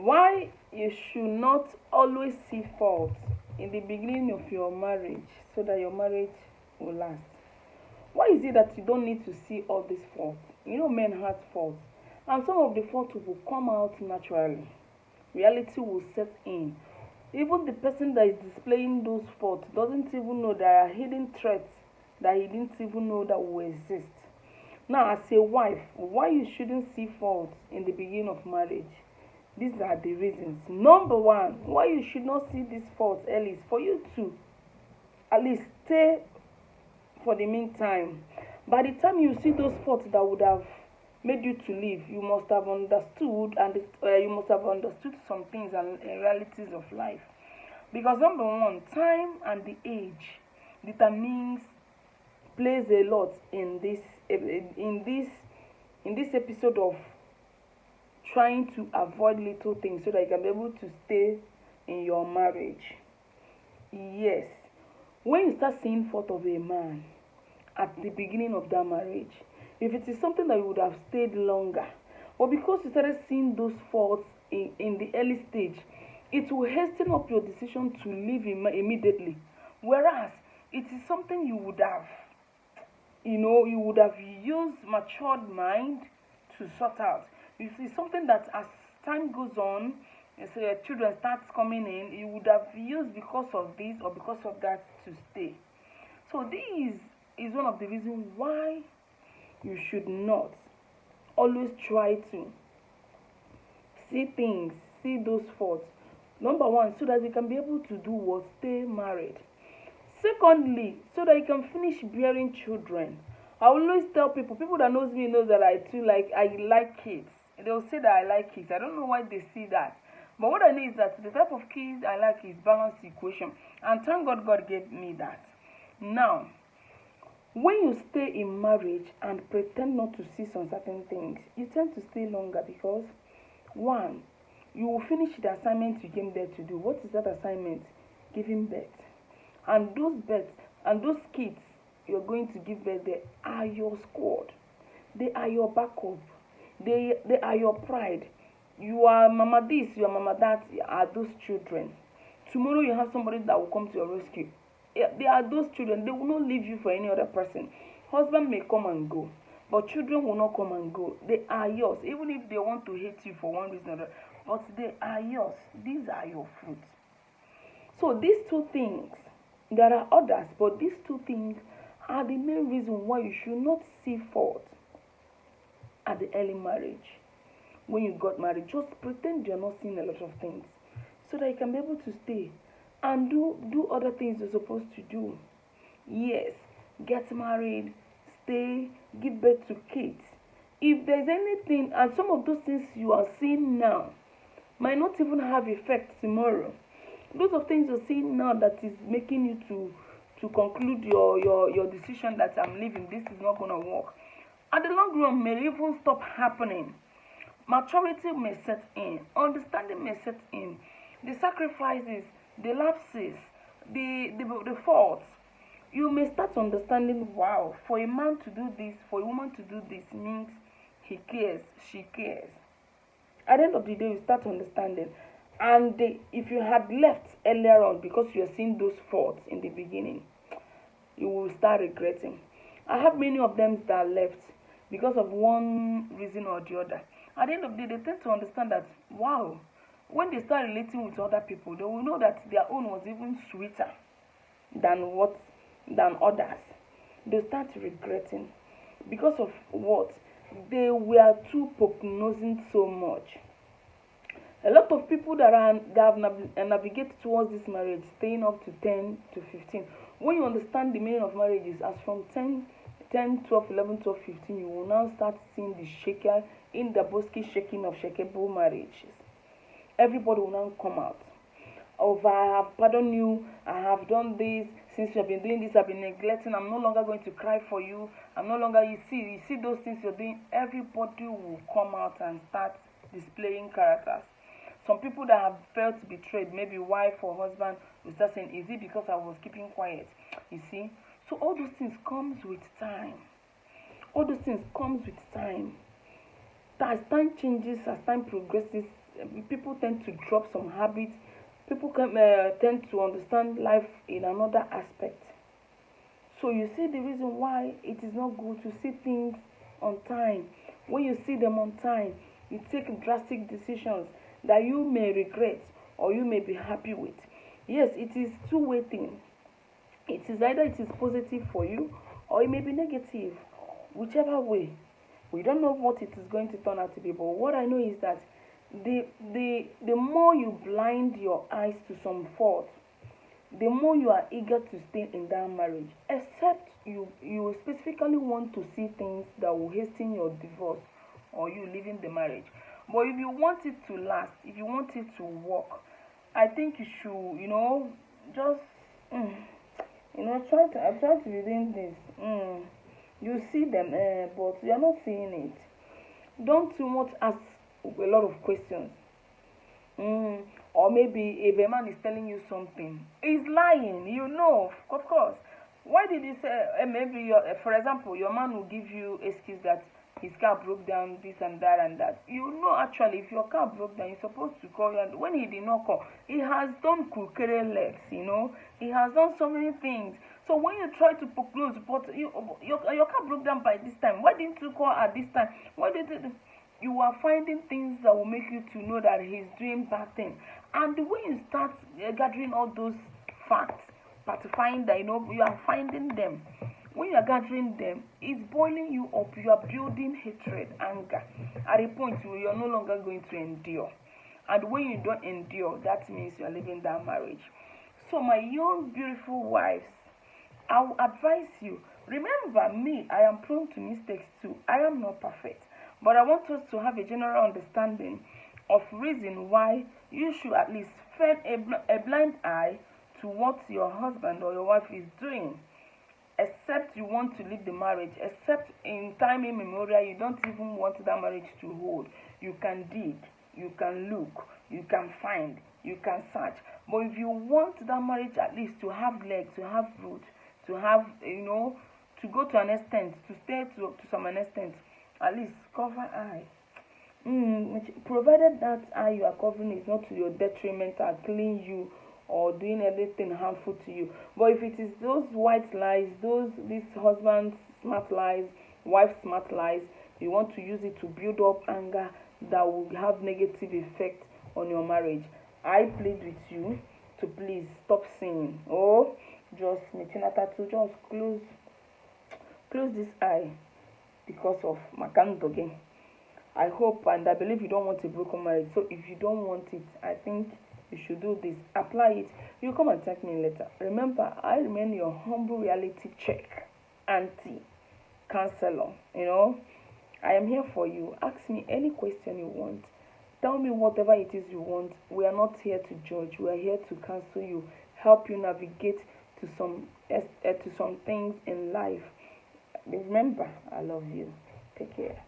Why you should not always see fault in the beginning of your marriage so that your marriage will last. Why is it that you don't need to see all these faults? You know, men have faults, and some of the faults will come out naturally. Reality will set in. Even the person that is displaying those faults doesn't even know there are hidden threats that he didn't even know that will exist. Now, as a wife, why you shouldn't see faults in the beginning of marriage? These are the reasons. Number one, why you should not see these faults early is for you to at least stay for the meantime. By the time you see those faults that would have made you to leave, you must have understood, and you must have understood some things and realities of life. Because number one, time and the age determines plays a lot in this episode of trying to avoid little things so that you can be able to stay in your marriage. Yes, when you start seeing fault of a man at the beginning of that marriage, if it is something that you would have stayed longer, but because you started seeing those faults in the early stage, it will hasten up your decision to leave immediately. Whereas it is something you would have, you would have used matured mind to sort out. If it's something that as time goes on, so your children starts coming in, you would have used because of this or because of that to stay. So this is one of the reasons why you should not always try to see those faults. Number one, so that you can be able to do what? Stay married. Secondly, so that you can finish bearing children. I always tell people that knows me knows that I like kids. They'll say that I like kids. I don't know why they see that. But what I know is that the type of kids I like is balanced equation. And thank God God gave me that. Now, when you stay in marriage and pretend not to see some certain things, you tend to stay longer because, one, you will finish the assignment you came there to do. What is that assignment? Giving birth. And those kids you're going to give birth, they are your squad. They are your backup. They are your pride. You are mama this, you are mama that, are those children. Tomorrow you have somebody that will come to your rescue. They are those children. They will not leave you for any other person. Husband may come and go, but children will not come and go. They are yours, even if they want to hate you for one reason or another. But they are yours. These are your fruits. So these two things, there are others, but these two things are the main reason why you should not see fault at the early marriage. When you got married, just pretend you're not seeing a lot of things so that you can be able to stay and do other things you're supposed to do. Yes, get married, stay, give birth to kids. If there's anything, and some of those things you are seeing now might not even have effect tomorrow. Those of things you're seeing now that is making you to conclude your decision that I'm leaving, this is not going to work. At the long run may even stop happening. Maturity may set in, understanding may set in, the sacrifices, the lapses, the faults. You may start understanding, wow, for a man to do this, for a woman to do this means he cares, she cares. At the end of the day, you start understanding. And if you had left earlier on because you're seeing those faults in the beginning, you will start regretting. I have many of them that left because of one reason or the other. At the end of the day, they tend to understand that, wow, when they start relating with other people, they will know that their own was even sweeter than others. They start regretting because of what? They were too prognosing so much. A lot of people that have navigated towards this marriage, staying up to 10 to 15. When you understand the meaning of marriages, as from 10, 12, 11, 12, 15, you will now start seeing the shaker in the Boski shaking of shakeable marriages. Everybody will now come out. Oh, I have pardoned you, I have done this, since you have been doing this, I've been neglecting, I'm no longer going to cry for you, I'm no longer, you see those things you're doing, everybody will come out and start displaying characters. Some people that have felt betrayed, maybe wife or husband, will start saying, is it because I was keeping quiet? You see? So all those things comes with time. All those things comes with time. As time changes, as time progresses, people tend to drop some habits. People can tend to understand life in another aspect. So you see the reason why it is not good to see things on time. When you see them on time, you take drastic decisions that you may regret or you may be happy with. Yes, it is two-way thing. It is either it is positive for you or it may be negative. Whichever way, we don't know what it is going to turn out to be. But what I know is that the more you blind your eyes to some faults, the more you are eager to stay in that marriage, except you specifically want to see things that will hasten your divorce or you leaving the marriage. But if you want it to last, if you want it to work, I think you should, just I'm trying to be doing this. You see them, but you are not seeing it. Don't too much ask a lot of questions. Or maybe if a man is telling you something, he's lying, of course. Why did he say, maybe, for example, your man will give you excuse that his car broke down, this and that and that. Actually, if your car broke down, you're supposed to call you. And when he did not call, he has done kukere legs, He has done so many things. So when you try to close, but your car broke down by this time. Why didn't you call at this time? Why did you are finding things that will make you to know that he's doing bad things. And when you start gathering all those facts, certifying that you are finding them. When you are gathering them, it's boiling you up. You are building hatred, anger. At a point where you are no longer going to endure. And when you don't endure, that means you are leaving that marriage. So my young beautiful wives, I will advise you. Remember me, I am prone to mistakes too. I am not perfect. But I want us to have a general understanding of reason why you should at least turn a blind eye to what your husband or your wife is doing. Except you want to leave the marriage, except in time immemorial, you don't even want that marriage to hold. You can dig, you can look, you can find, you can search. But if you want that marriage at least to have legs, to have roots, to have, to go to an extent, to stay to some extent, at least cover eye. Provided that eye you are covering is not to your detriment or killing you or doing anything harmful to you. But if it is those white lies, this husband's smart lies, wife's smart lies, you want to use it to build up anger that will have negative effect on your marriage, I plead with you to please stop sinning. Or just just close this eye because of Makandoge. I hope and I believe you don't want a broken marriage. So if you don't want it, I think you should do this. Apply it. You come and thank me later. Remember, I remain your humble reality check auntie counselor. I am here for you. Ask me any question you want. Tell me whatever it is you want. We are not here to judge. We are here to counsel you, help you navigate to some things in life. Remember, I love you. Take care.